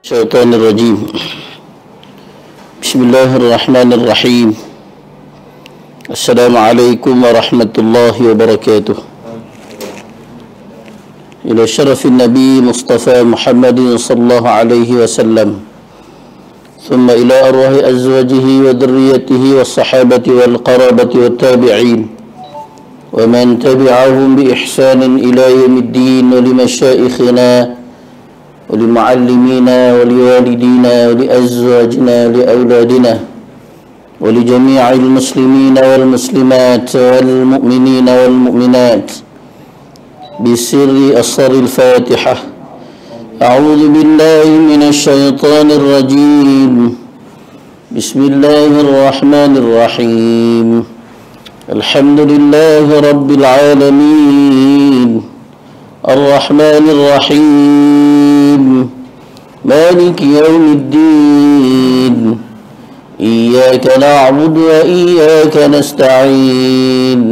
الشيطان الرجيم. بسم الله الرحمن الرحيم. السلام عليكم ورحمة الله وبركاته. إلى شرف النبي مصطفى محمد صلى الله عليه وسلم، ثم إلى أرواح أزواجه وذريته والصحابة والقرابة والتابعين ومن تبعهم بإحسان إلى يوم الدين، ولمشائخنا ولمعلمينا ولوالدينا ولأزواجنا ولأولادنا ولجميع المسلمين والمسلمات والمؤمنين والمؤمنات بسر أسر الفاتحة. أعوذ بالله من الشيطان الرجيم. بسم الله الرحمن الرحيم. الحمد لله رب العالمين، الرحمن الرحيم، مالك يوم الدين، إياك نعبد وإياك نستعين،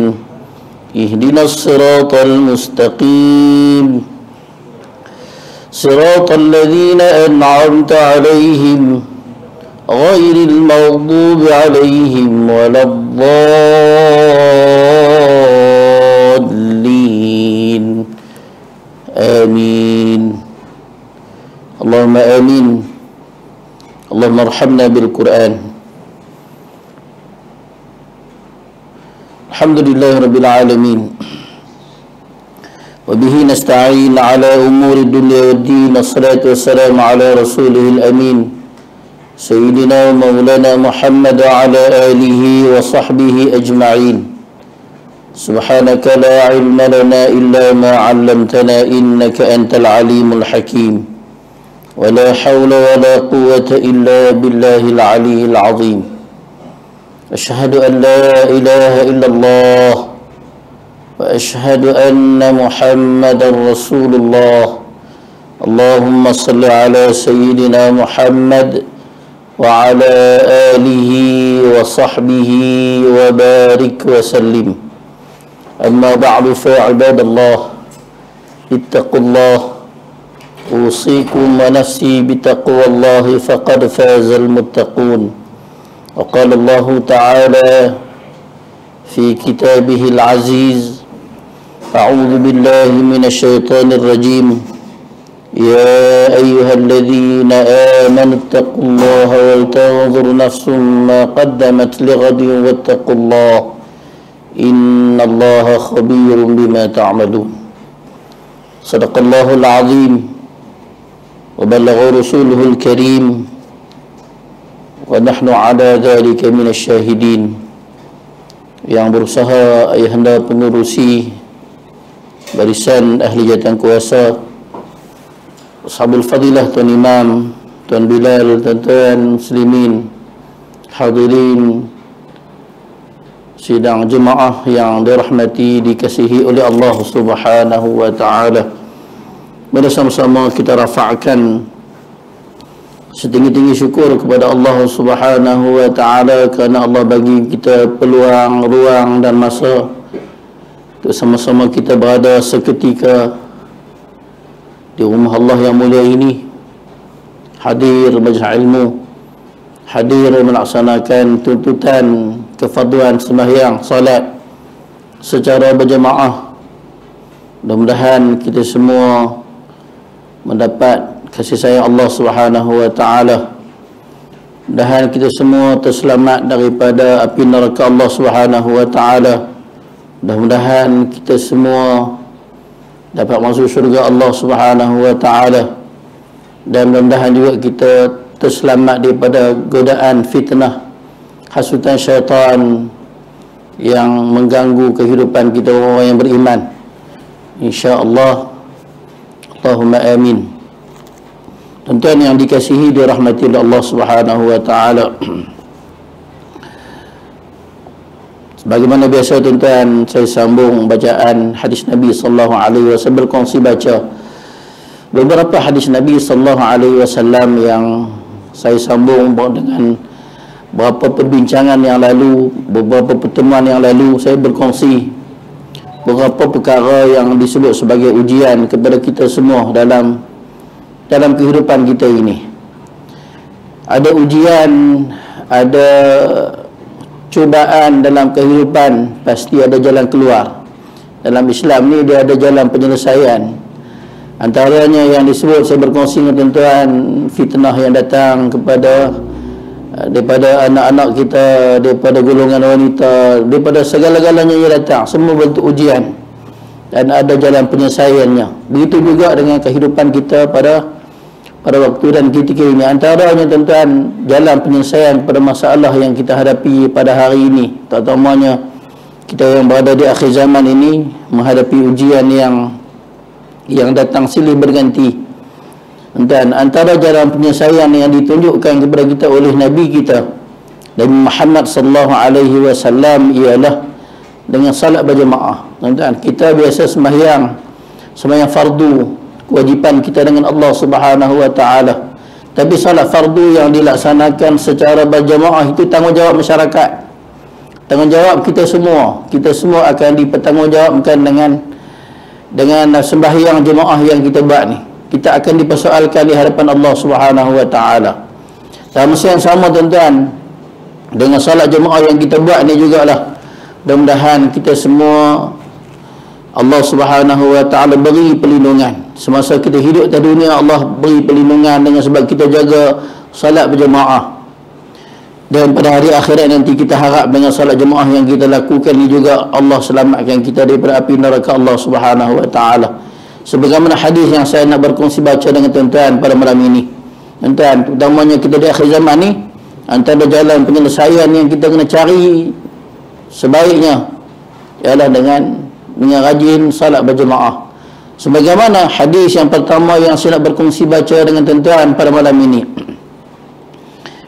اهدنا الصراط المستقيم، صراط الذين أنعمت عليهم غير المغضوب عليهم ولا الضالين. آمين. اللهم آمين. اللهم ارحمنا بالقرآن. الحمد لله رب العالمين، وبه نستعين على أمور الدنيا والدين. الصلاة والسلام على رسوله الأمين سيدنا ومولانا محمد وعلى آله وصحبه أجمعين. سبحانك لا علم لنا إلا ما علمتنا إنك أنت العليم الحكيم، ولا حول ولا قوة إلا بالله العلي العظيم. أشهد أن لا إله إلا الله، وأشهد أن محمدا رسول الله. اللهم صل على سيدنا محمد وعلى آله وصحبه وبارك وسلم. أما بعد، فعباد الله اتقوا الله، أوصيكم ونفسي بتقوى الله، فقد فاز المتقون. وقال الله تعالى في كتابه العزيز: أعوذ بالله من الشيطان الرجيم، يا أيها الذين آمنوا اتقوا الله ولتنظر نفس ما قدمت لغد واتقوا الله إن الله خبير بما تعملون. صدق الله العظيم وبلغ رسوله الكريم ونحن على ذلك من الشاهدين. Yang berusaha ayahanda pengurusi barisan ahli jawatan kuasa, Ashabul Fadilah, Tuan Imam, Tuan Bilal, tuan-tuan muslimin, hadirin sidang jemaah yang dirahmati, dikasihi oleh Allah Subhanahu wa taala. Mari sama-sama kita rafa'kan setinggi-tinggi syukur kepada Allah Subhanahu wa taala kerana Allah bagi kita peluang, ruang dan masa untuk sama-sama kita berada seketika di rumah Allah yang mulia ini, hadir majlis ilmu, hadir melaksanakan tuntutan kefarduan sembahyang salat secara berjemaah. Mudah-mudahan kita semua mendapat kasih sayang Allah Subhanahu wa taala. Mudah-mudahan kita semua terselamat daripada api neraka Allah Subhanahu wa taala. Mudah-mudahan kita semua dapat masuk syurga Allah Subhanahu wa taala, dan mudah-mudahan juga kita terselamat daripada godaan fitnah, hasutan syaitan yang mengganggu kehidupan kita orang yang beriman, insya-Allah. Allahumma amin. Tuan-tuan yang dikasihi, dirahmati oleh Allah Subhanahu wa taala, sebagaimana biasa tuan-tuan, saya sambung bacaan hadis Nabi sallallahu alaihi wasallam, berkongsi baca beberapa hadis Nabi sallallahu alaihi wasallam yang saya sambung dengan beberapa perbincangan yang lalu, beberapa pertemuan yang lalu. Saya berkongsi beberapa perkara yang disebut sebagai ujian kepada kita semua dalam kehidupan kita ini. ada ujian, ada cubaan dalam kehidupan, pasti ada jalan keluar. Dalam Islam ni dia ada jalan penyelesaian. Antaranya yang disebut, saya berkongsi dengan tuan-tuan, fitnah yang datang kepada daripada anak-anak kita, daripada golongan wanita, daripada segala-galanya yang datang, semua bentuk ujian dan ada jalan penyelesaiannya. Begitu juga dengan kehidupan kita pada waktu dan ketika ini. Antaranya tuan-tuan, jalan penyelesaian pada masalah yang kita hadapi pada hari ini, terutamanya kita yang berada di akhir zaman ini, menghadapi ujian yang datang silih berganti. Dan antara jalan penyelesaian yang ditunjukkan kepada kita oleh Nabi kita, Nabi Muhammad sallallahu alaihi wasallam, ialah dengan salat berjemaah. Tuan-tuan, kita biasa sembahyang fardu, kewajipan kita dengan Allah Subhanahu wa taala. Tapi salat fardu yang dilaksanakan secara berjemaah itu tanggungjawab masyarakat. Tanggungjawab kita semua. Kita semua akan dipertanggungjawabkan dengan sembahyang jemaah yang kita buat ni. Kita akan dipersoalkan di hadapan Allah Subhanahu wa taala. Dalam masa yang sama tuan-tuan, dengan salat jemaah yang kita buat ni jugalah, mudah-mudahan kita semua Allah Subhanahu wa taala beri perlindungan. Semasa kita hidup di dunia, Allah beri perlindungan dengan sebab kita jaga salat berjemaah. Dan pada hari akhirat nanti kita harap dengan salat jemaah yang kita lakukan ni juga Allah selamatkan kita daripada api neraka Allah Subhanahu wa taala. Sebagaimana hadis yang saya nak berkongsi baca dengan tuan-tuan pada malam ini. Tuan-tuan, utamanya kita di akhir zaman ni, antara jalan penyelesaian yang kita kena cari sebaiknya ialah dengan rajin salat berjemaah. Sebagaimana hadis yang pertama yang saya nak berkongsi baca dengan tuan-tuan pada malam ini.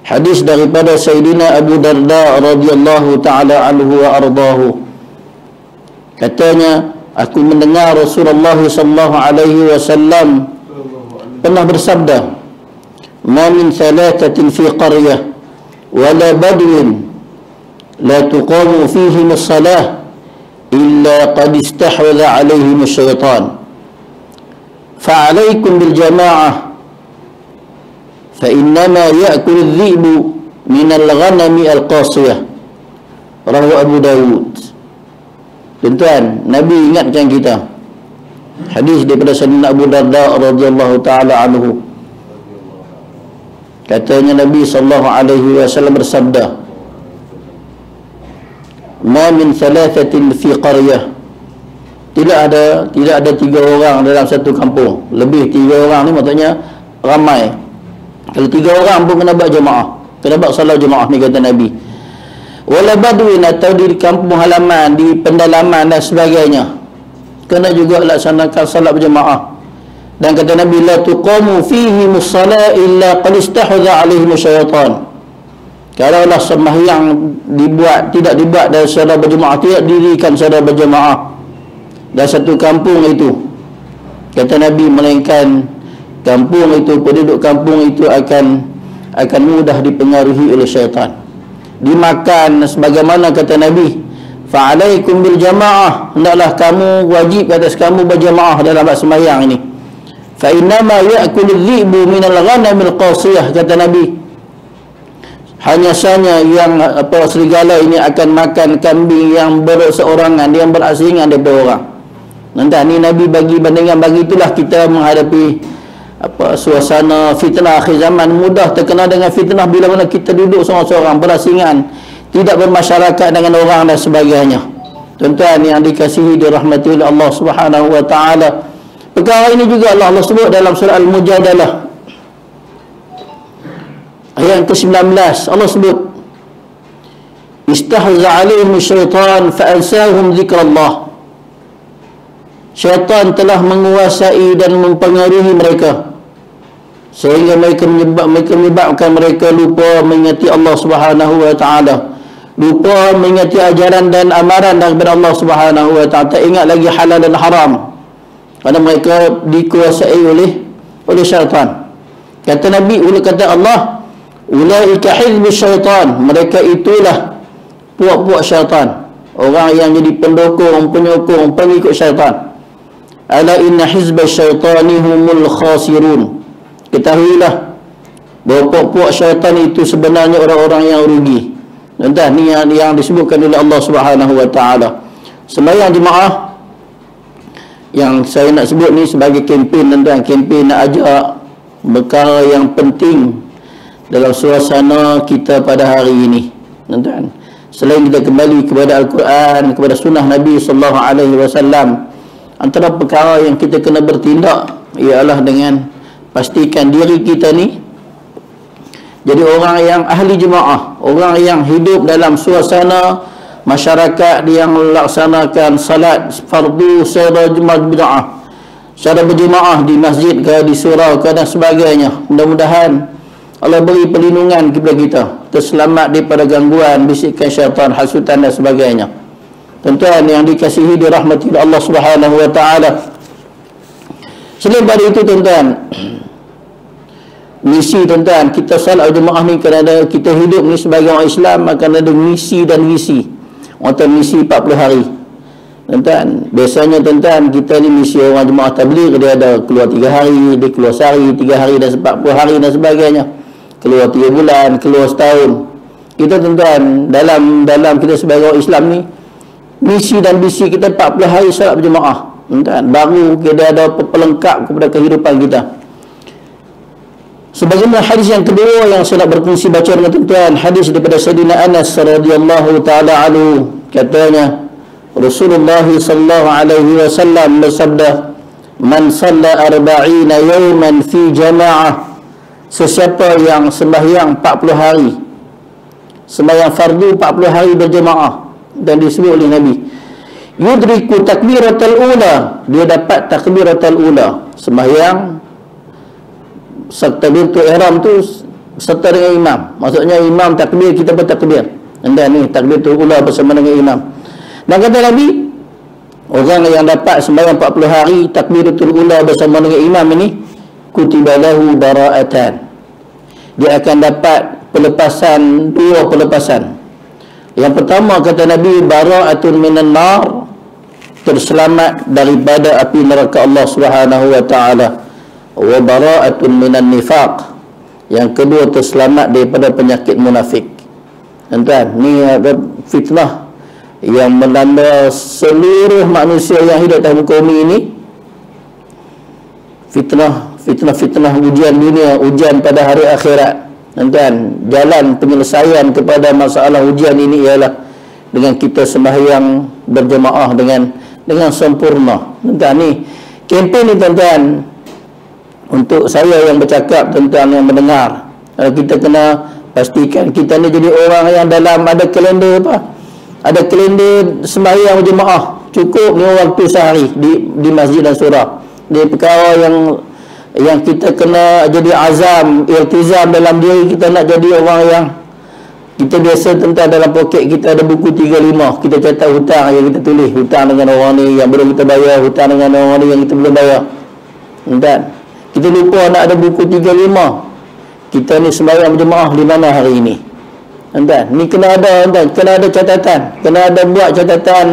Hadis daripada Sayyidina Abu Darda radhiyallahu taala anhu wa ardahu. Katanya, aku mendengar Rasulullah sallallahu alaihi wasallam pernah bersabda, "Ma min thalathatin fi qaryah wa la badwin la tuqamu fihim as-salah illa qad istahwadha alaihim asy-syaitan. Fa'alaikum bil jama'ah فإنما يأكل الذئب من الغنم القاصية." Rawahu Abu Dawud. Tuan-tuan, Nabi ingatkan kita hadis daripada Sayyidina Abu Darda radhiyallahu taala anhu. Katanya Nabi sallallahu alaihi wasallam bersabda, "Ma min thalathatin fi qaryah." Tidak ada 3 orang dalam satu kampung. Lebih 3 orang ni maksudnya ramai. Kalau 3 orang pun kena buat jemaah, kena buat salat jemaah ni, kata Nabi. Wala badwin, atau di kampung halaman, di pendalaman dan sebagainya, kena juga laksanakan salat berjemaah. Dan kata Nabi, la tuqamu fihi musalla illa qad istahwadha alaihi syaitan. Kalaulah sembahyang tidak dibuat dari salat berjemaah, tidak dirikan salat berjemaah dalam satu kampung itu, kata Nabi, melainkan kampung itu, penduduk kampung itu akan mudah dipengaruhi oleh syaitan, dimakan. Sebagaimana kata Nabi, fa'alaikum bil jamaah, hendaklah kamu, wajib atas kamu berjamaah dalam sembahyang ini. Fa innama ya'kulu adh-dhi'bu min al-ghanam al-qasiyah, kata Nabi, hanya saja yang serigala ini akan makan kambing yang berseorangan, yang berasingan daripada orang. Nanti ni Nabi bagi bandingan, bagi itulah kita menghadapi suasana fitnah akhir zaman, mudah terkena dengan fitnah bila mana kita duduk seorang-seorang, berasingan, tidak bermasyarakat dengan orang dan sebagainya. Tuan-tuan yang dikasihi dirahmati oleh Allah Subhanahu wa taala, perkara ini juga Allah sebut dalam surah Al-Mujadalah ayat ke-19. Allah sebut, istahza alaihim syaitan fa'ansahum dzikrallah. Syaitan telah menguasai dan mempengaruhi mereka sehingga mereka menyebabkan mereka lupa mengingati Allah Subhanahu wa taala, lupa mengingati ajaran dan amaran daripada Allah Subhanahu wa taala, tak ingat lagi halal dan haram kerana mereka dikuasai oleh syaitan. Kata Nabi, kata Allah, ulaika hizbus syaitan, mereka itulah puak-puak syaitan, orang yang jadi pendukung, penyokong, pengikut syaitan. Ala inna hizbas syaitani humul khasirun, ketahuilah bahawa puak-puak syaitan itu sebenarnya orang-orang yang rugi. Tuan-tuan, ni yang disebutkan oleh Allah Subhanahu wa taala. Sembahyang jemaah yang saya nak sebut ni sebagai kempen, tuan-tuan, kempen nak ajak perkara yang penting dalam suasana kita pada hari ini, tuan-tuan. Selain kita kembali kepada Al-Quran, kepada sunnah Nabi sallallahu alaihi wasallam, antara perkara yang kita kena bertindak ialah dengan pastikan diri kita ni jadi orang yang ahli jemaah, orang yang hidup dalam suasana masyarakat yang melaksanakan salat fardu secara berjemaah, secara berjemaah di masjid ke, di surau ke dan sebagainya. Mudah-mudahan Allah beri perlindungan kepada kita, terselamat daripada gangguan, bisikan syaitan, hasutan dan sebagainya. Tuan-tuan yang dikasihi dirahmati Allah Subhanahu wa taala. Selain daripada itu, tuan-tuan, misi, tuan-tuan, kita salat jemaah ni kerana kita hidup ni sebagai orang Islam akan ada misi dan visi. Orang misi 40 hari. Tuan-tuan, biasanya, tuan-tuan, kita ni misi orang jemaah tabligh, dia ada keluar 3 hari, dia keluar sehari, 3 hari dan 40 hari dan sebagainya. Keluar 3 bulan, keluar setahun. Kita, tuan-tuan, dalam kita sebagai orang Islam ni, misi dan visi kita 40 hari salat berjemaah. Tuan-tuan, baru kita ada pelengkap kepada kehidupan kita. Sebagaimana hadis yang kedua yang saya nak berkongsi baca dengan tuan-tuan, hadis daripada Sayyidina Anas radhiyallahu taala anhu, katanya Rasulullah sallallahu alaihi wasallam bersabda, "Man shalla 40 yawman fi jama'ah." Sesiapa yang sembahyang 40 hari, sembahyang fardu 40 hari berjemaah, dan disebut oleh Nabi, yudriku takbiratul ula, dia dapat takbiratul ula, sembahyang takbiratul ihram tu serta dengan imam. Maksudnya imam takbir, kita bertakbir. Dan ni takbiratul ula bersama dengan imam. Dan kata Nabi, orang yang dapat sembahyang 40 hari takbiratul ula bersama dengan imam ini, kutiba lahu bara'atan, dia akan dapat pelepasan, 2 pelepasan. Yang pertama, kata Nabi, bara'atun minan nar, terselamat daripada api neraka Allah Subhanahu wa taala. Wa bara'atun minan nifaq, yang kedua terselamat daripada penyakit munafik. Tuan-tuan, ni ada fitnah yang melanda seluruh manusia yang hidup di muka bumi ini. Fitnah ujian dunia, ujian pada hari akhirat. Tuan-tuan, jalan penyelesaian kepada masalah ujian ini ialah dengan kita sembahyang berjemaah dengan sempurna. Tuan-tuan, ni kempen ni, tuan-tuan, untuk saya yang bercakap, tuan-tuan yang mendengar, kita kena pastikan kita ni jadi orang yang dalam ada kalender apa? Ada kalender sembahyang berjemaah cukup 5 waktu sehari di masjid dan surau. Dia perkara yang kita kena jadi azam, iltizam dalam diri kita nak jadi orang yang kita biasa, tuan-tuan, dalam poket kita ada buku 35, kita catat hutang yang kita tulis, hutang dengan orang ni yang belum kita bayar, hutang dengan orang ni yang kita belum bayar. Tuan-tuan, kita lupa nak ada buku 35. Kita ni sembahyang berjemaah di mana hari ini? Tuan-tuan, ni kena ada, tuan-tuan, kena ada catatan, kena ada buat catatan.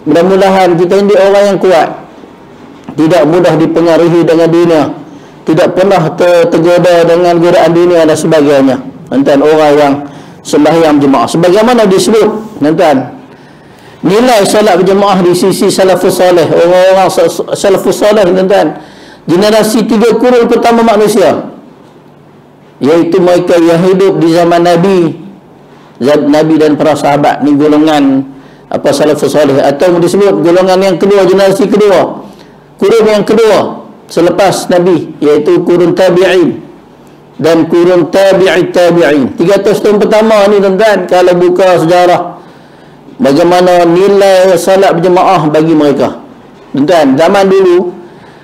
Mudah-mudahan kita ini orang yang kuat, tidak mudah dipengaruhi dengan dunia, tidak pernah tergoda dengan godaan dunia dan sebagainya. Tuan-tuan, orang yang sembahyang berjemaah sebagaimana disebut, tuan-tuan, nilai solat berjemaah di sisi salafus salih, orang-orang salafus salih, tuan-tuan, generasi 3 kurun pertama manusia, iaitu mereka yang hidup di zaman Nabi dan para sahabat. Ni golongan apa, salafus salih, atau disebut golongan yang kedua, generasi kedua, kurun yang kedua selepas Nabi, iaitu kurun tabi'in dan kurun tabi'in. 300 tahun pertama ni, tuan-tuan, kalau buka sejarah bagaimana nilai salat berjemaah bagi mereka. Tuan-tuan, zaman dulu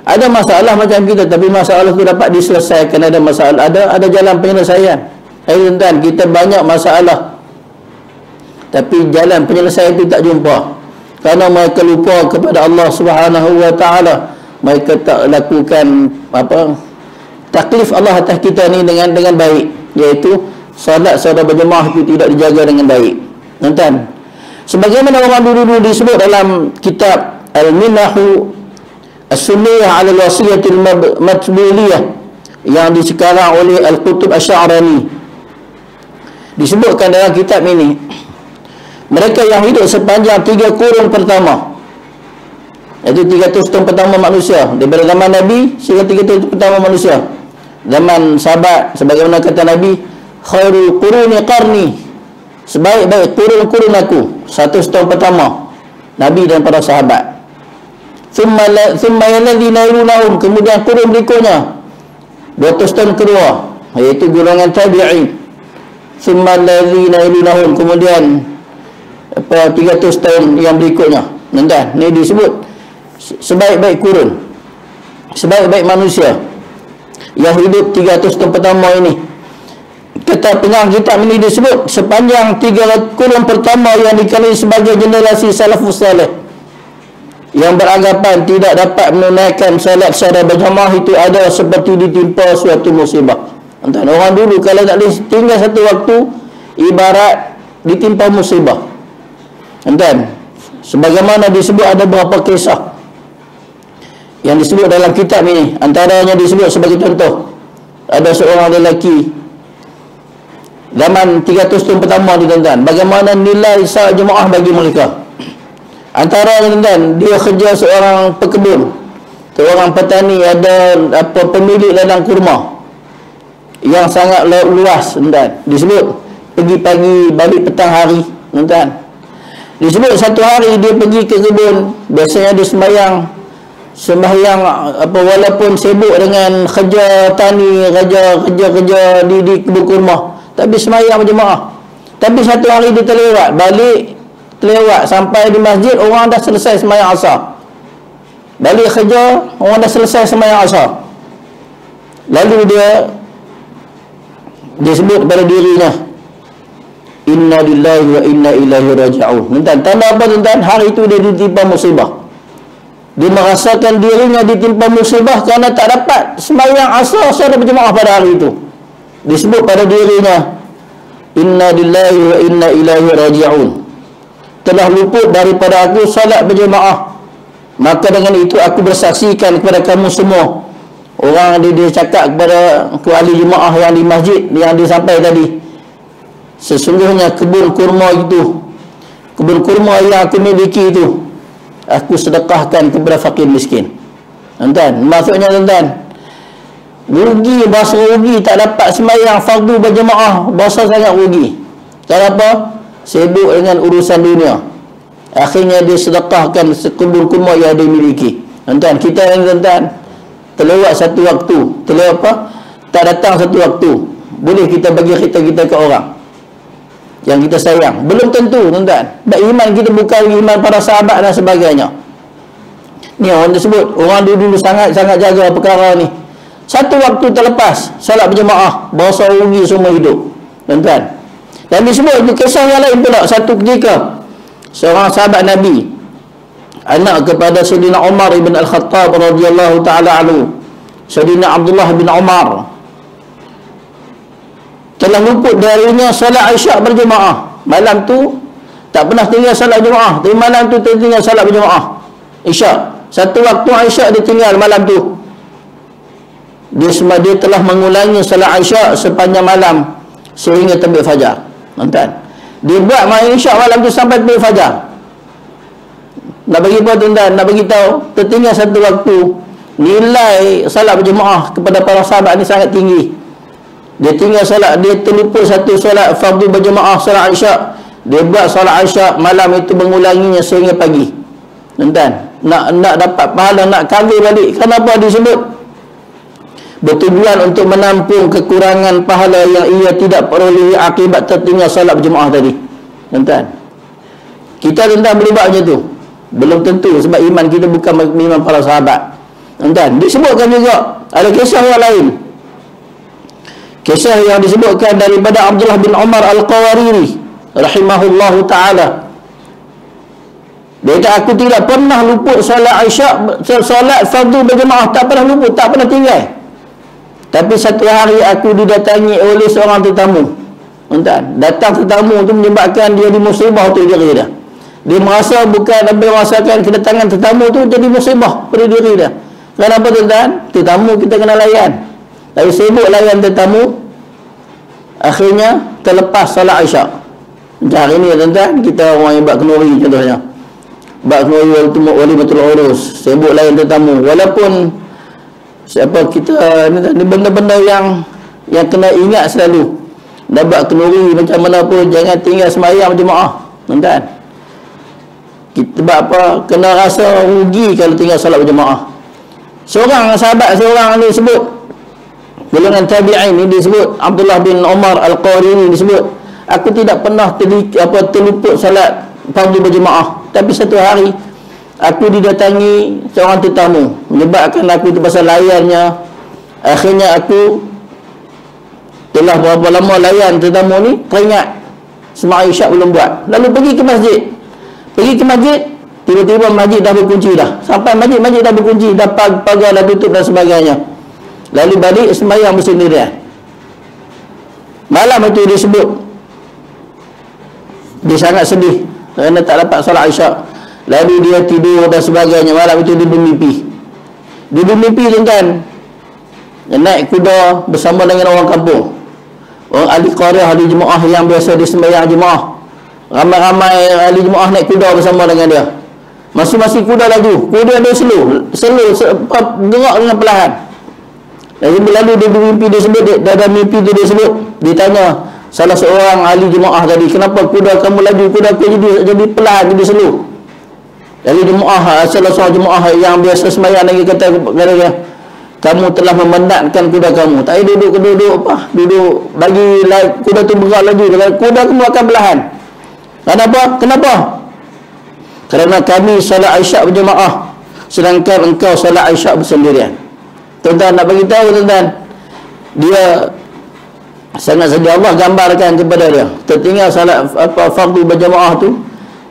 ada masalah macam kita, tapi masalah tu dapat diselesaikan. Ada masalah, ada jalan penyelesaian. Tuan-tuan, kita banyak masalah, tapi jalan penyelesaian itu tak jumpa, kerana mereka lupa kepada Allah Subhanahu wa taala. Mereka tak lakukan apa, taklif Allah atas kita ni dengan baik, iaitu salat secara berjemaah itu tidak dijaga dengan baik. Tuan-tuan, sebagaimana orang dulu disebut dalam kitab Al-Minahu As-Sunniyah 'ala al-Wasiyatil Matbuliyah, yang disekarang oleh Al-Qutub Asy'arani. Disebutkan dalam kitab ini, mereka yang hidup sepanjang 3 kurun pertama, iaitu 300 tahun pertama manusia, daripada zaman Nabi sehingga 300 tahun pertama manusia. Zaman sahabat, sebagaimana kata Nabi, khairul quruni qarni, sebaik-baik kurun-kurun aku 100 tahun pertama Nabi dan para sahabat. Thumma alladhina yalunahum, kemudian kurun berikutnya 200 tahun kedua, iaitu golongan tabi'in. Thumma alladhina yalunahum, kemudian 300 tahun yang berikutnya. Nanti ni disebut sebaik-baik kurun, sebaik-baik manusia yang hidup 300 tahun pertama ini. Kata pengarang kitab ini disebut sepanjang 3 kurun pertama yang dikenali sebagai generasi salafus salih, yang beranggapan tidak dapat menunaikan salat secara berjamaah itu adalah seperti ditimpa suatu musibah. Entah, orang dulu kalau tak boleh tinggal satu waktu, ibarat ditimpa musibah. Entah, sebagaimana disebut ada beberapa kisah yang disebut dalam kitab ini. Antaranya disebut sebagai contoh, ada seorang lelaki zaman 300 tahun pertama ni, tuan-tuan, bagaimana nilai salat jemaah bagi mereka. Antaranya, tuan-tuan, dia kerja seorang pekebun, seorang petani, ada pemilik ladang kurma yang sangat luas, tuan-tuan. Disebut pergi pagi balik petang hari, tuan-tuan. Disebut satu hari dia pergi ke kebun, biasanya dia sembahyang walaupun sibuk dengan kerja tani, kerja di kebun kurma, tapi sembahyang berjemaah. Tapi satu hari dia terlewat sampai di masjid, orang dah selesai sembahyang asar. Balik kerja, orang dah selesai sembahyang asar. Lalu dia sebut pada dirinya, inna lillahi wa inna ilaihi raji'un. Tuan-tuan, tanda apa, tuan-tuan? Hari itu dia ditimpa musibah. Dia merasakan dirinya ditimpa musibah kerana tak dapat sembahyang asar secara berjemaah pada hari itu. Disebut pada dirinya, inna lillahi wa inna ilaihi raji'un, telah luput daripada aku salat berjemaah. Maka dengan itu aku bersaksikan kepada kamu semua. Orang dia cakap kepada ahli jemaah yang di masjid yang disampaikan tadi, sesungguhnya kebun kurma yang aku miliki itu, aku sedekahkan kepada fakir miskin. Tuan-tuan, maksudnya, tuan-tuan, rugi, bahasa rugi, tak dapat sembahyang fardu berjemaah, bahasa sangat rugi. Kenapa? Sibuk dengan urusan dunia. Akhirnya dia sedekahkan kebun kurma yang dia miliki. Tuan-tuan, kita yang, tuan-tuan, terlewat satu waktu, tak datang satu waktu, boleh kita bagi kita ke orang yang kita sayang? Belum tentu, tuan-tuan. Iman kita bukan iman para sahabat dan sebagainya. Ni orang tersebut, orang dulu sangat jaga perkara ni. Satu waktu terlepas salat berjemaah, bahasa rugi semua hidup, tuan-tuan. Dan disebut di kisah yang lain pula, satu ketika seorang sahabat Nabi, anak kepada Sayyidina Umar ibn Al-Khattab radhiyallahu ta'ala anhu, Sayyidina Abdullah bin Umar, telah luput darinya salat Isyak berjemaah. Malam tu tak pernah tinggal salat jemaah, tapi malam tu tertinggal salat berjemaah Isyak. Satu waktu Isyak dia tinggal malam tu. Dia telah mengulangi salat Isyak sepanjang malam sehingga terbit fajar. Tuan-tuan, dia buat main Isyak malam tu sampai terbit fajar. Nak bagi apa, tuan-tuan? Nak bagi tahu tertinggal satu waktu. Nilai salat berjemaah kepada para sahabat ni sangat tinggi. Dia tinggal salat, dia terlupa satu salat fardu berjemaah, salat Isyak. Dia buat salat Isyak malam itu, mengulanginya sehingga pagi. Tuan-tuan, nak dapat pahala, nak cover balik. Kenapa disebut? Bertujuan untuk menampung kekurangan pahala yang ia tidak perolehi akibat tertinggal salat berjemaah tadi. Tuan-tuan, kita, tuan-tuan, boleh buat macam tu? Belum tentu, sebab iman kita bukan iman para sahabat. Tuan-tuan, disebutkan juga ada kisah yang lain. Kisah yang disebutkan daripada Abdullah bin Umar Al-Qawariri rahimahullahu ta'ala. Dia kata, aku tidak pernah luput salat Isyak, salat fardu berjemaah, tak pernah luput, tak pernah tinggal. Tapi satu hari aku didatangi oleh seorang tetamu. Tuan-tuan, datang tetamu tu menyebabkan dia di musibah tu diri dia. Dia merasa bukan merasakan kedatangan tetamu tu jadi musibah pada diri dia. Kenapa, tuan-tuan? Tetamu kita kena layan. Lalu sibuk layan tetamu, akhirnya terlepas solat Isyak. Macam hari ni tuan-tuan, kita orang yang buat kenduri contohnya, buat kenduri walimatul urus, sibuk layan tetamu, walaupun siapa kita ni benda-benda yang kena ingat selalu. Dah buat kenduri macam mana pun, jangan tinggal sembahyang berjemaah tuan-tuan. Kita buat apa, kena rasa rugi kalau tinggal solat berjemaah. Seorang sahabat seorang ni sebut, golongan tabi'in ni disebut Abdullah bin Umar Al-Qarini disebut, aku tidak pernah terluput salat fardu berjemaah, tapi satu hari aku didatangi seorang tetamu, menyebabkan aku terpaksa layannya. Akhirnya aku telah berapa lama layan tetamu ni, teringat sembahyang Isyak belum buat. Lalu pergi ke masjid. Tiba-tiba masjid dah berkunci dah. Sampai masjid dah berkunci, dah pagar dah tutup dan sebagainya. Lalu balik sembahyang bersendirian. Malam itu disebut dia sangat sedih kerana tak dapat solat Isyak. Lalu dia tidur dan sebagainya. Malam itu dia bermimpi. Tuan-tuan, dia naik kuda bersama dengan orang kampung, orang ahli qaryah, ahli jemaah yang biasa disembahyang jemaah. Ramai-ramai ahli jemaah naik kuda bersama dengan dia. Masing-masing kuda laju, kuda dia slow gerak dengan perlahan. Lalu dia bermimpi, dia sebut, dalam mimpi tu dia sebut, ditanya salah seorang ahli jemaah tadi, kenapa kuda kamu laju, kuda aku jadi perlahan, jadi slow. Ahli jemaah, salah seorang jemaah yang biasa sembahyang lagi kata dia, kamu telah memenatkan kuda kamu. Tak payah duduk bagi kuda tu bergerak laju, kuda kamu akan perlahan. Kenapa? Kerana kami solat Isyak berjemaah, sedangkan engkau solat Isyak bersendirian. Tuan-tuan, nak bagi tahu tuan-tuan, dia sangat sedih. Allah gambarkan kepada dia, tertinggal salat fardu berjemaah tu,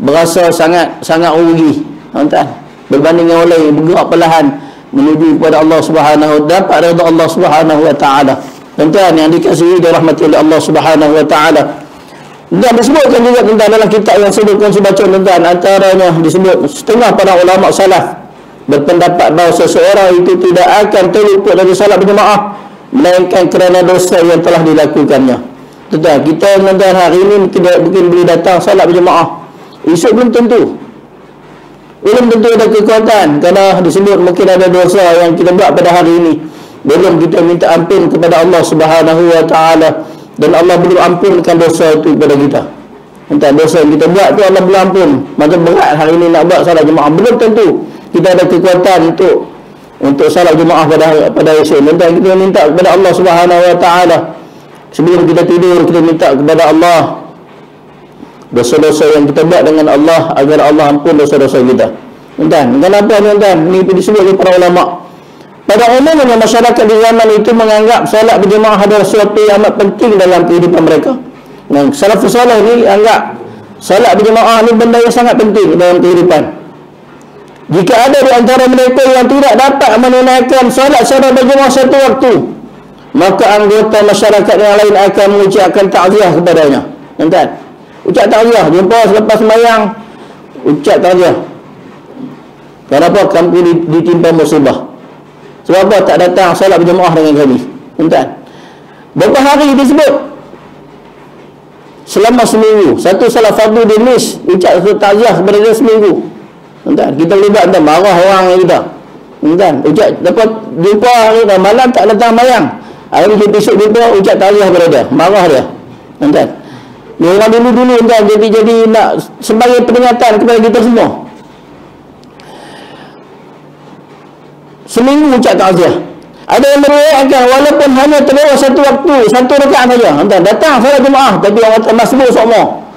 berasa sangat rugi tuan-tuan, berbanding yang oleh bergerak perlahan menuju kepada Allah Subhanahu, dapat redha Allah Subhanahu wa taala. Tuan-tuan yang dikasihi dan rahmati oleh Allah Subhanahu wa taala. Dan disebutkan juga tentang dalam kitab yang saya baca tuan-tuan, antaranya disebut setengah para ulama salaf berpendapat bahawa seseorang itu tidak akan terluput dari solat berjemaah melainkan kerana dosa yang telah dilakukannya. Tuan-tuan, kita tuan-tuan hari ini mungkin boleh datang solat berjemaah, esok belum tentu ada kekuatan, kerana disebut mungkin ada dosa yang kita buat pada hari ini, belum kita minta ampun kepada Allah Subhanahu wa taala, dan Allah belum ampunkan dosa itu kepada kita. Entah dosa yang kita buat tu Allah belum ampun. Macam berat hari ini nak buat salat jemaah, belum tentu kita ada kekuatan untuk salat jemaah pada esok. Nanti kita minta kepada Allah Subhanahu wa taala sebelum kita tidur, kita minta kepada Allah dosa-dosa yang kita buat dengan Allah, agar Allah ampun dosa-dosa kita. Tuan-tuan, kenapa tuan-tuan? Ini disebut oleh para ulama. Pada umumnya masyarakat di zaman itu menganggap solat berjemaah adalah sesuatu yang amat penting dalam kehidupan mereka. Salafus saleh ni anggap solat berjemaah ni benda yang sangat penting dalam kehidupan. Jika ada di antara mereka yang tidak dapat menunaikan solat secara berjemaah satu waktu, maka anggota masyarakat yang lain akan mengucapkan takziah kepadanya. Tuan-tuan, ucap takziah, jumpa selepas sembahyang, ucap takziah. Kenapa kamu ditimpa musibah? Sebab apa tak datang solat berjemaah dengan kami? Tuan-tuan, berapa hari disebut? Selama seminggu. Satu salat fardu dia miss, ucap takziah kepada dia seminggu. Tuan-tuan, kita libat tuan, marah orang kita. Tuan-tuan, ucap dapat jumpa hari dah malam tak datang sembahyang. Hari besok jumpa ucap takziah kepada dia, marah dia. Tuan-tuan, ni orang dulu tuan, jadi nak sebagai peringatan kepada kita semua. Seminggu ucap takziah. Ada yang meriwayatkan walaupun hanya terlewat satu waktu, satu rakaat saja, tuan, datang solat jemaah tapi orang kata masbuk semua.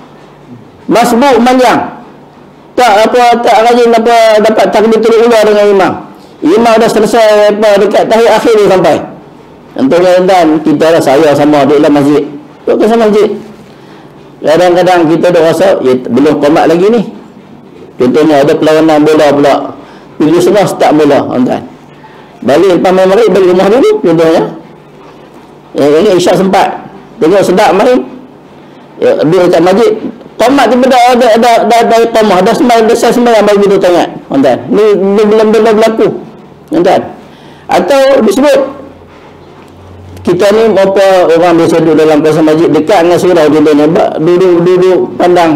Masbuk panjang. Tak rajin dapat takbiratul ula dengan imam. Imam dah selesai dekat tahiyat akhir ni sampai. Contohnya tuan, kita dah saya sama duduk dalam masjid. Duduk ke masjid. Kadang-kadang kita dah rasa belum qomat lagi ni. Contohnya ada perlawanan bola pula. Pilih semua start bola tuan. Balik lepas main maghrib, balik rumah dulu contohnya. Ini Isyak sempat tengok sedap main, dia dekat masjid qomat tiba dah qamah dah sembahyang bagi kita tengok tuan. Ni belum berlaku tuan. Atau disebut kita ni apa orang biasa duduk dalam kawasan masjid dekat dengan surau contohnya, duduk pandang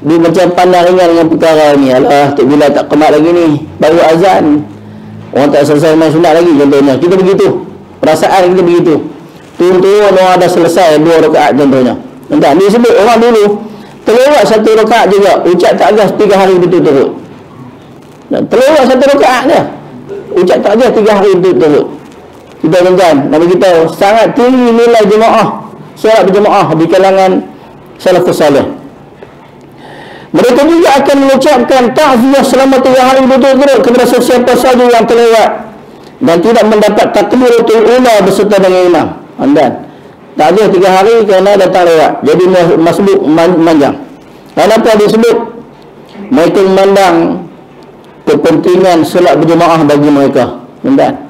dia macam pandang ringan dengan perkara ni. Alah, tak bila tak kemat lagi ni, baru azan, orang tak selesai main sunat lagi contohnya. Kita begitu, perasaan kita begitu. Turun-turun orang dah selesai 2 rakaat contohnya. Entah, dia sebut orang dulu terlewat 1 rakaat juga, ucap ta'azah 3 hari betul-betul. Terlewat 1 rakaat je, ucap ta'azah 3 hari betul-betul. Kita tuan-tuan, Nabi kita sangat tinggi nilai jemaah, solat berjemaah di kalangan salafus salih. Mereka juga akan mengucapkan ta'ziyah selama 3 hari betul-betul kepada sesiapa saja yang terlewat dan tidak mendapat takbiratul ula beserta dengan imam. Andan, ta'ziyah 3 hari kerana datang lewat, jadi masbuk panjang. Kenapa disebut? Mereka memandang kepentingan solat berjemaah bagi mereka. Andan,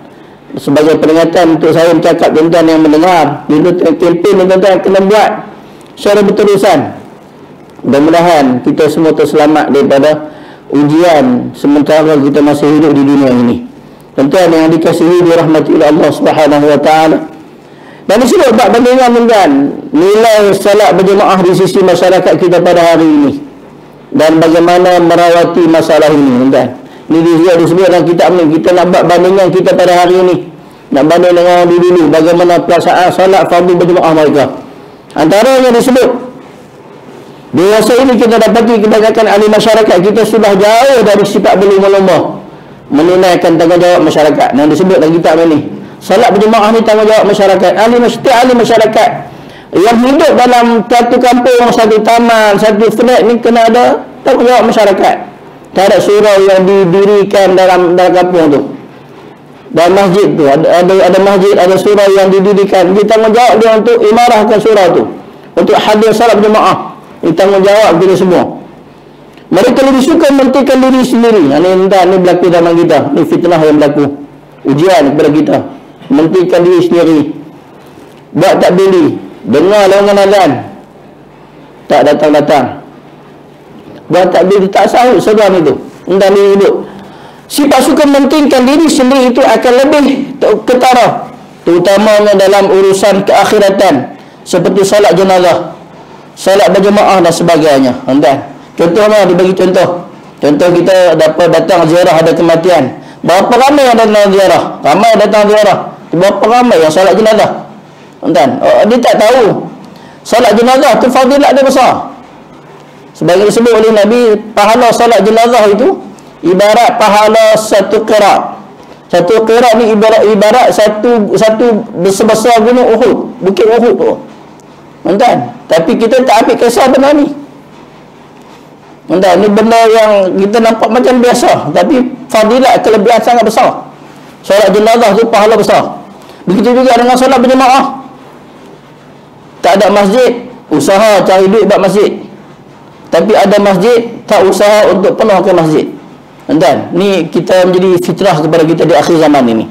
sebagai peringatan untuk saya bercakap tuan-tuan yang mendengar, kempen tuan-tuan kena buat secara berterusan. Mudah-mudahan kita semua terselamat daripada ujian sementara kita masih hidup di dunia ini. Tuan-tuan yang dikasihi dirahmati oleh Allah Subhanahu wa taala. Dan disebut bab bandingan tuan-tuan nilai salat berjemaah di sisi masyarakat kita pada hari ini dan bagaimana merawati masalah ini tuan-tuan. Ini disebut dalam kitab ni, kita nak buat bandingan kita pada hari ini, nak banding dengan dulu bagaimana pelaksanaan salat fardu berjemaah mereka. Antaranya disebut dewasa ini kita dapati kebanyakan ahli masyarakat kita sudah jauh dari sifat berlumba-lumba menunaikan tanggungjawab masyarakat. Dan disebut dalam kitab ini, salat berjemaah ni tanggungjawab masyarakat. Ahli masyarakat yang hidup dalam satu kampung, satu taman, satu flat ni kena ada tanggungjawab masyarakat terhadap surau yang didirikan dalam kampung tu. Dan masjid tu ada masjid, ada surau yang didirikan, dia tanggungjawab dia untuk imarahkan surau tu, untuk hadir salat berjemaah. Ini tanggungjawab kita semua. Mereka lebih suka mementingkan diri sendiri. Ini berlaku zaman kita. Ini fitnah yang berlaku, ujian kepada kita. Mementingkan diri sendiri, buat tak beli, dengar lawangan azan, tak datang-datang, buat tak beli, tak sahut seorang itu. Entah ni hidup. Sifat suka mementingkan diri sendiri itu akan lebih ketara, terutamanya dalam urusan keakhiratan seperti salat jenazah, salat berjemaah dan sebagainya. Contohnya dibagi contoh kita dapat datang ziarah ada kematian. Berapa ramai yang datang ziarah? Ramai datang ziarah. Berapa ramai yang salat jenazah? Dia tak tahu salat jenazah tu fadilat dia besar. Sebagai disebut oleh Nabi, pahala salat jenazah itu ibarat pahala satu qirat. Satu qirat ni ibarat satu besar gunung Uhud, bukit Uhud tu. Tapi kita tak ambil kisah benda ni. Ni benda yang kita nampak macam biasa, tapi fadilat kelebihan sangat besar. Solat jenazah tu pahala besar. Begitu juga dengan solat berjemaah. Tak ada masjid, usaha cari duit buat masjid. Tapi ada masjid, tak usaha untuk penuhkan masjid. Ni kita menjadi fitrah kepada kita di akhir zaman ini.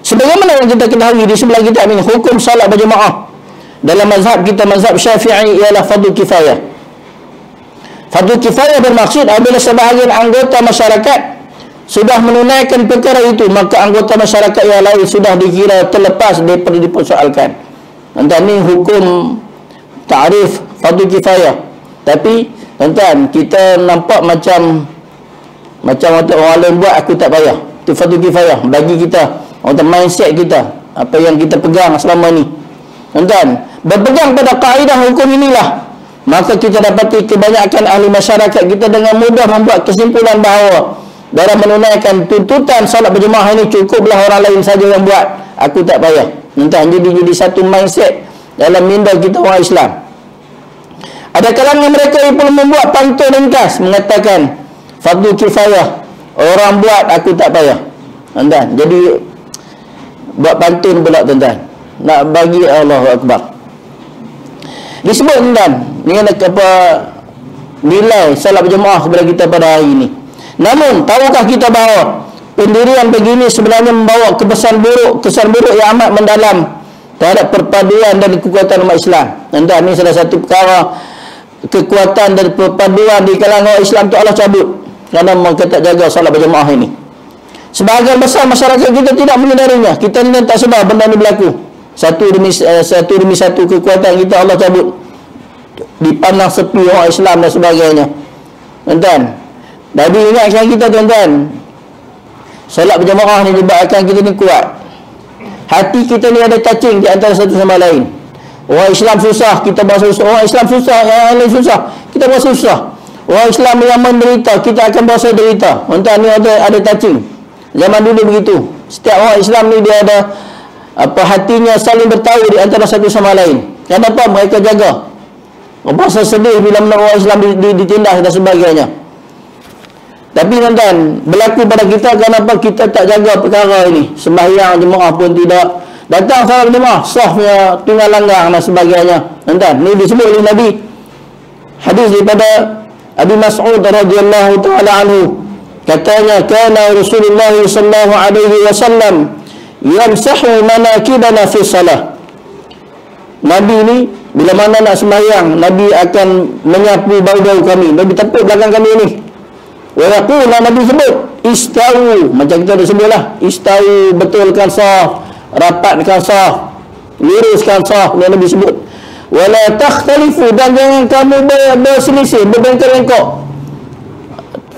Sebagaimana yang kita ketahui di sebelah kita ini, hukum salat berjemaah dalam mazhab kita, mazhab Syafi'i, ialah fardu kifayah. Fardu kifayah bermaksud apabila sebahagian anggota masyarakat sudah menunaikan perkara itu, maka anggota masyarakat yang lain sudah dikira terlepas daripada dipersoalkan. Ini hukum ta'rif fardu kifayah. Tapi tuan-tuan, kita nampak macam orang lain buat, aku tak payah. Itu fardu kifayah bagi kita, untuk mindset kita, apa yang kita pegang selama ni. Tuan-tuan, berpegang pada kaedah hukum inilah, maka kita dapati kebanyakan ahli masyarakat kita dengan mudah membuat kesimpulan bahawa dalam menunaikan tuntutan salat berjemaah ini cukuplah orang lain saja yang buat, aku tak payah. Tuan-tuan, jadi satu mindset dalam minda kita orang Islam. Ada kalangan mereka yang perlu membuat pantun ringkas mengatakan fardu kifayah, orang buat, aku tak payah. Tuan-tuan, jadi buat pantun pula tuan-tuan, nak bagi Allahu Akbar. Disebut tuan-tuan dengan apa nilai salat berjemaah kepada kita pada hari ini. Namun tahukah kita bahawa pendirian begini sebenarnya membawa kesan buruk yang amat mendalam terhadap perpaduan dan kekuatan umat Islam. Tuan-tuan, ini salah satu perkara kekuatan dan perpaduan di kalangan Islam tu Allah cabut kerana mereka tak jaga salat berjemaah ini. Sebahagian besar masyarakat kita tidak menyedarinya. Kita ni tak sedar benda ni berlaku. Satu demi satu kekuatan kita Allah cabut. Dipandang sepi orang Islam dan sebagainya. Tuan-tuan, Nabi ingatkan kita, tuan-tuan, solat berjamaah ni dibuatkan kita ni kuat. Hati kita ni ada cacing di antara satu sama lain. Orang Islam susah, kita berasa susah. Orang Islam susah, yang lain susah, kita berasa susah. Orang Islam yang menderita, kita akan berasa derita. Tuan-tuan, ni ada cacing. Zaman dulu begitu. Setiap orang Islam ni dia ada hatinya saling bertahu di antara satu sama lain. Kenapa mereka jaga? Berasa sedih bila orang Islam ditindas dan sebagainya. Tapi tuan-tuan, berlaku pada kita kenapa kita tak jaga perkara ini. Sembahyang jemaah pun tidak. Datang salat jemaah, sahnya tinggal langgar dan sebagainya. Tuan-tuan, ini disebut oleh Nabi. Hadis daripada Abi Mas'ud radhiyallahu taala anhu. Katanya, kana Rasulullah sallallahu alaihi wasallam yamsahu manakibana fi salah. Nabi ni bila mana nak sembahyang, Nabi akan menyapu bau-bau kami. Nabi tepuk belakang kami ni. Wa yaqulu, Nabi sebut, istau, macam kita dah sebutlah, istau, betulkan saf, rapatkan saf, luruskan saf, Nabi sebut. Wala takhtalifu, dan jangan kamu berselisih, berbengkok-bengkok,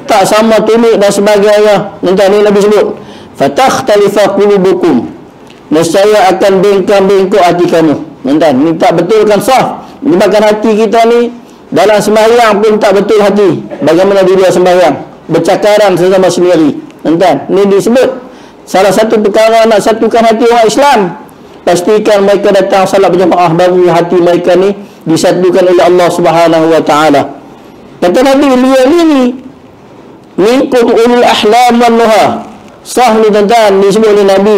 tak sama tumit dan sebagainya. Nanti ni Nabi sebut, fatakhtalifa qulubukum, nescaya akan bengkok-bengkok hati kamu. Nanti ni tak betulkan saf, menyebabkan hati kita ni dalam sembahyang pun tak betul hati. Bagaimana dia sembahyang, bercakaran sesama sendiri. Nanti ni disebut salah satu perkara nak satukan hati orang Islam, pastikan mereka datang salat berjamaah, baru hati mereka ni disatukan oleh Allah Subhanahu wa taala. Kata Nabi, liyalini minkum ulul ahlam wan nuha. Saf ni tuan-tuan disebut oleh Nabi,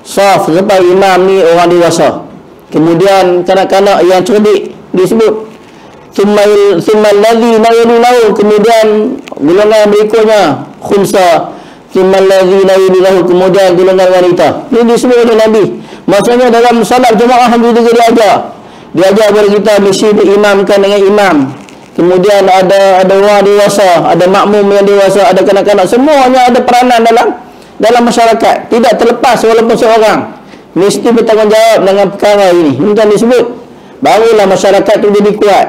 saf sebab imam ni orang dewasa, kemudian kanak-kanak yang cerdik disebut, thumma alladhina yalunahu, kemudian golongan berikutnya khumsa, thumma alladhina yalunahu, kemudian golongan wanita. Ini disebut oleh Nabi. Maksudnya dalam salat jemaah juga diajar kepada kita mesti diimamkan dengan imam. Kemudian ada orang dewasa, ada makmum yang dewasa, ada kanak-kanak, semuanya ada peranan dalam masyarakat. Tidak terlepas walaupun seorang, mesti bertanggungjawab dengan perkara ini. Ini disebut, barulah masyarakat itu jadi kuat.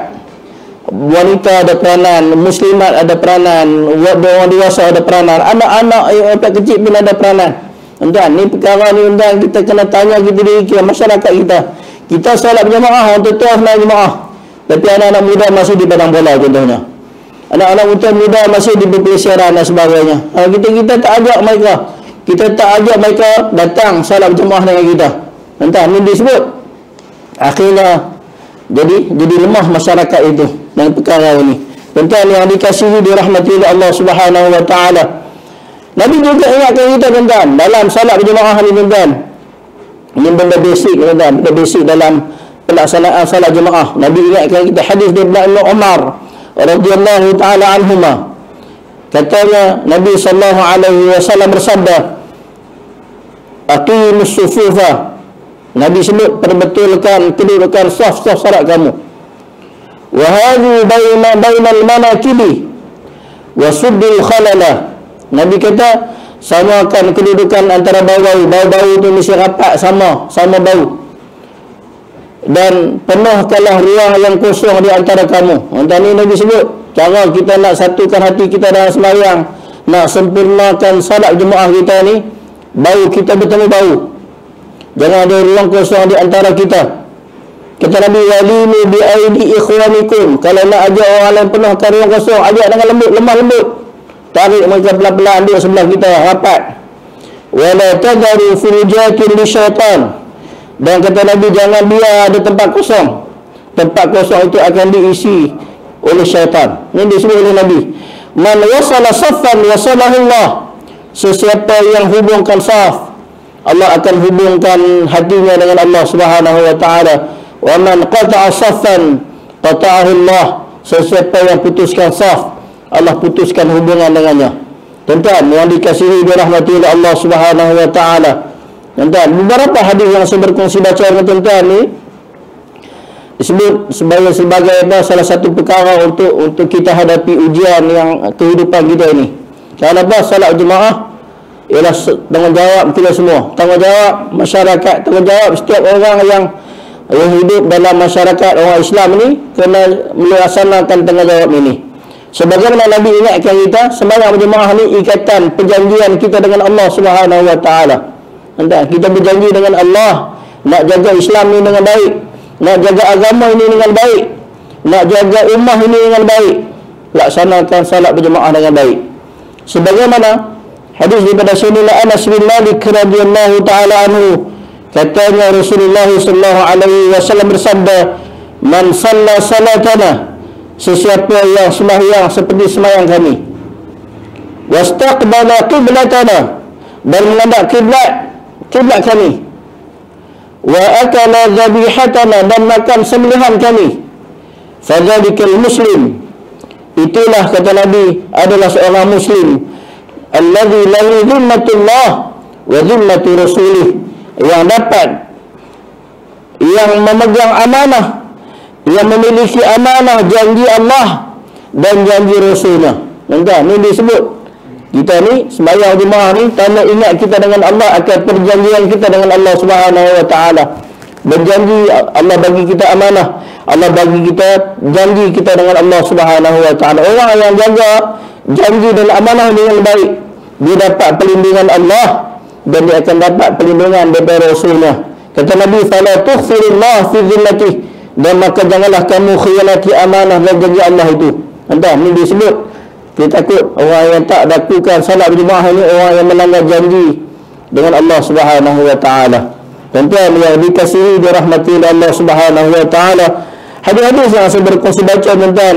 Wanita ada peranan, muslimat ada peranan, orang dewasa ada peranan, anak-anak yang kecil pun ada peranan. Tuan-tuan, ni perkara ni tuan, kita kena tanya diri kita, masyarakat kita. Kita solat berjamaah, orang tua sembahyang jemaah, tapi anak-anak muda masih di padang bola contohnya. Anak-anak muda masih di perpelesiran dan sebagainya. Kita tak ajak mereka. Kita tak ajak mereka datang solat berjemaah dengan kita. Tuan-tuan, ni disebut akhirnya jadi lemah masyarakat itu dengan perkara ini. Tuan-tuan yang dikasihi dirahmati oleh Allah Subhanahu wa taala. Nabi juga ingatkan kita, tuan-tuan, dalam salat berjemaah ni, tuan-tuan. Ini benda basic, tuan-tuan, benda basic dalam pelaksanaan salat jemaah. Nabi ingatkan kita hadis daripada Ibnu Umar radhiyallahu taala anhuma. Katanya Nabi sallallahu alaihi wasallam bersabda, aqimus sufufa. Nabi sebut, perbetulkan kedudukan saf-saf salat kamu. Wa hadhu bainal manakibi wa suddil khalala. Nabi kata, samakan kedudukan antara bau-bau itu mesti rapat, sama bau. Dan penuhkanlah ruang yang kosong di antara kamu. Antara ini Nabi sebut, cara kita nak satukan hati kita dalam sembahyang, nak sempurnakan salat jemaah kita ni, bau kita bertemu bau. Jangan ada ruang kosong di antara kita. Kata Nabi, walinu bi aidi ikhwanikum. Kalau nak ajak orang lain penuhkan ruang kosong, ajak dengan lembut, lemah lembut. Tarik mereka pelan-pelan duduk sebelah kita rapat. Wala tadharu furujatin li syaitan. Dan kata Nabi, jangan biar ada tempat kosong. Tempat kosong itu akan diisi oleh syaitan. Ini disebut oleh Nabi. Man wasala saffan wasalahu Allah. Sesiapa yang hubungkan saf, Allah akan hubungkan hatinya dengan Allah Subhanahu wa taala. Wa man qata'a saffan qata'ahu Allah. Sesiapa yang putuskan saf, Allah putuskan hubungan dengannya. Tuan-tuan yang dikasihi dirahmati oleh Allah Subhanahu wa taala. Tuan-tuan, beberapa hadis yang saya berkongsi baca dengan tuan-tuan ni disebut sebagai salah satu perkara untuk kita hadapi ujian yang kehidupan kita ini. Kenapa salat jemaah ialah tanggungjawab kita semua, tanggungjawab masyarakat, tanggungjawab setiap orang yang hidup dalam masyarakat orang Islam ni kena melaksanakan tanggungjawab ini. Sebagaimana Nabi ingatkan kita, sembahyang berjemaah ni ikatan perjanjian kita dengan Allah Subhanahu wa taala. Kita berjanji dengan Allah nak jaga Islam ni dengan baik, nak jaga agama ini dengan baik, nak jaga ummah ini dengan baik, laksanakan salat berjemaah dengan baik. Sebagaimana hadis daripada Sayyidina Anas bin Malik radhiyallahu taala anhu, katanya Rasulullah sallallahu alaihi wasallam bersabda, "Man shalla salatana," sesiapa yang sembahyang seperti sembahyang kami, "wastaqbala qiblatana," dan menghadap kiblat kami, "wa akala dhabihatana," dan makan sembelihan kami, "fadzalikal muslim," itulah kata Nabi adalah seorang muslim, "alladzi lahu dhimmatullah wa dhimmatu rasulih," yang memegang amanah, yang memiliki amanah janji Allah dan janji Rasulnya. Ini disebut kita ni sembahyang jemaah ni tanda ingat kita dengan Allah akan perjanjian kita dengan Allah Subhanahu wa taala. Berjanji Allah bagi kita amanah, Allah bagi kita janji kita dengan Allah Subhanahu wa taala. Orang yang jaga janji dan amanah dengan baik, dia dapat perlindungan Allah dan dia akan dapat perlindungan daripada Rasulnya. Kata Nabi, "Fala tukhfirullah fi dhimmatihi," dan maka janganlah kamu khianati amanah dan janji Allah itu. Ini disebut kita takut orang yang tak lakukan salat berjemaah ini orang yang melanggar janji dengan Allah Subhanahu wa taala. Tuan-tuan yang dikasihi dirahmati oleh Allah Subhanahu wa taala, hadis-hadis yang saya berkongsi baca tuan-tuan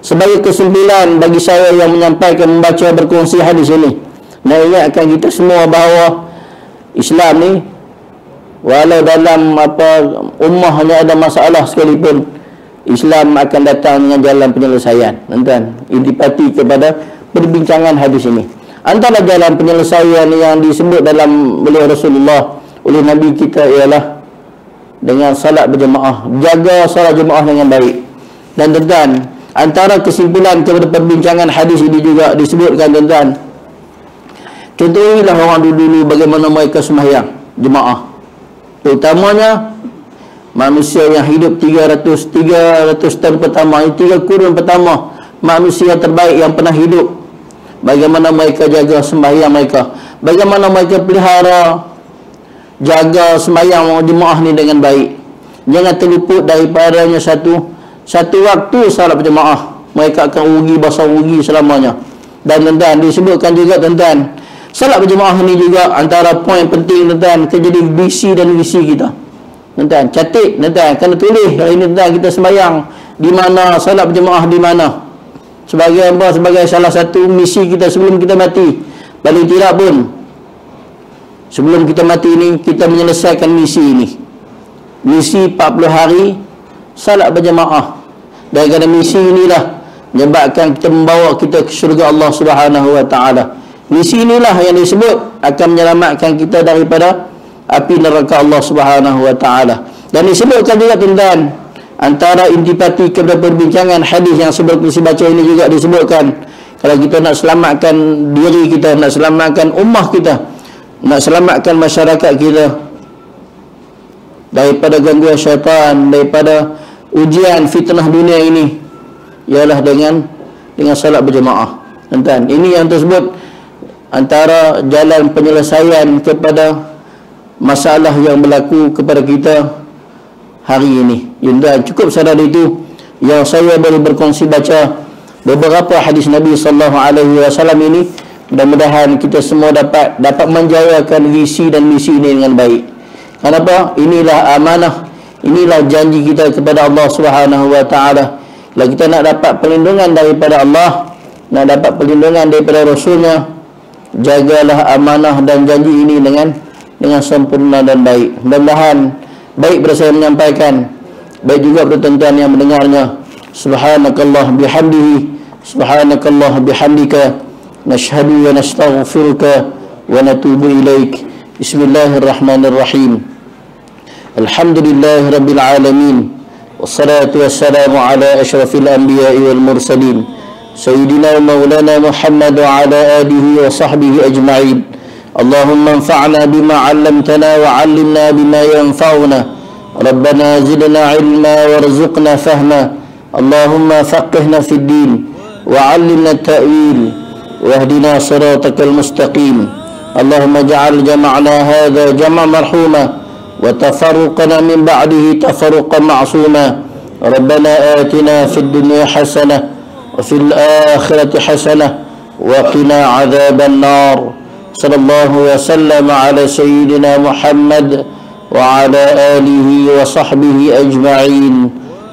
sebagai kesimpulan bagi saya yang menyampaikan membaca berkongsi hadis ini, nak ingatkan kita semua bahawa Islam ni walau dalam ummah hanya ada masalah sekalipun, Islam akan datang dengan jalan penyelesaian. Tuan-tuan, intipati kepada perbincangan hadis ini. Antara jalan penyelesaian yang disebut dalam oleh Rasulullah, oleh Nabi kita ialah dengan salat berjemaah, jaga salat jemaah dengan baik. Dan tuan-tuan, antara kesimpulan kepada perbincangan hadis ini juga disebutkan tuan-tuan, contohilah orang dulu bagaimana mereka sembahyang jemaah, terutamanya manusia yang hidup 300 tahun pertama, 3 kurun pertama, manusia terbaik yang pernah hidup. Bagaimana mereka jaga sembahyang mereka, bagaimana mereka pelihara jaga sembahyang jemaah ni dengan baik. Jangan terluput daripadanya satu waktu salat berjemaah, mereka akan rugi besar rugi selamanya. Dan tuan-tuan, disebutkan juga tuan-tuan, salat berjemaah ni juga antara poin penting tuan-tuan, jadi visi dan misi kita. Tuan-tuan, catat tuan-tuan, kena tulis hari ini tuan-tuan kita sembahyang di mana, salat berjemaah di mana. Sebagai apa? Sebagai salah satu misi kita sebelum kita mati. Paling tidak pun sebelum kita mati ini kita menyelesaikan misi ini. Misi 40 hari salat berjemaah. Dan kerana misi inilah menyebabkan kita membawa kita ke syurga Allah Subhanahu wa taala. Misi inilah yang disebut akan menyelamatkan kita daripada api neraka Allah Subhanahu wa taala. Dan disebutkan juga tuan-tuan, antara intipati kepada perbincangan hadis yang sebelum kita baca ini juga disebutkan, kalau kita nak selamatkan diri kita, nak selamatkan ummah kita, nak selamatkan masyarakat kita daripada gangguan syaitan, daripada ujian fitnah dunia ini, ialah dengan salat berjemaah. Tuan-tuan, ini yang tersebut antara jalan penyelesaian kepada masalah yang berlaku kepada kita hari ini. Tuan-tuan, cukup sadar itu yang saya boleh berkongsi baca beberapa hadis Nabi sallallahu alaihi wasallam ini. Mudah-mudahan kita semua dapat menjayakan visi dan misi ini dengan baik. Kenapa? Inilah amanah, inilah janji kita kepada Allah Subhanahu wa taala. Kalau kita nak dapat perlindungan daripada Allah, nak dapat perlindungan daripada Rasulnya, jagalah amanah dan janji ini dengan sempurna dan baik. Mudah-mudahan baik pada saya menyampaikan, baik juga pada tuan-tuan yang mendengarnya. Subhanakallah bihamdihi, subhanakallah bihamdika, nashhadu wa nastaghfiruka wa natubu ilaik. Bismillahirrahmanirrahim. Alhamdulillahi rabbil alamin, wassalatu wassalamu ala asyrafil anbiya'i wal mursalin, سيدنا ومولانا محمد وعلى آله وصحبه أجمعين. اللهم انفعنا بما علمتنا وعلمنا بما ينفعنا. ربنا زدنا علما وارزقنا فهما. اللهم فقهنا في الدين وعلمنا التأويل واهدنا صراطك المستقيم. اللهم اجعل جمعنا هذا جمع مرحوما وتفرقنا من بعده تفرقا معصوما. ربنا آتنا في الدنيا حسنة وفي الآخرة حسنة وقنا عذاب النار. صلى الله وسلم على سيدنا محمد وعلى آله وصحبه أجمعين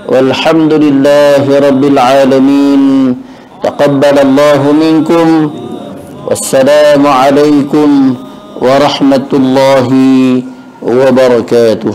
والحمد لله رب العالمين. تقبل الله منكم والسلام عليكم ورحمة الله وبركاته.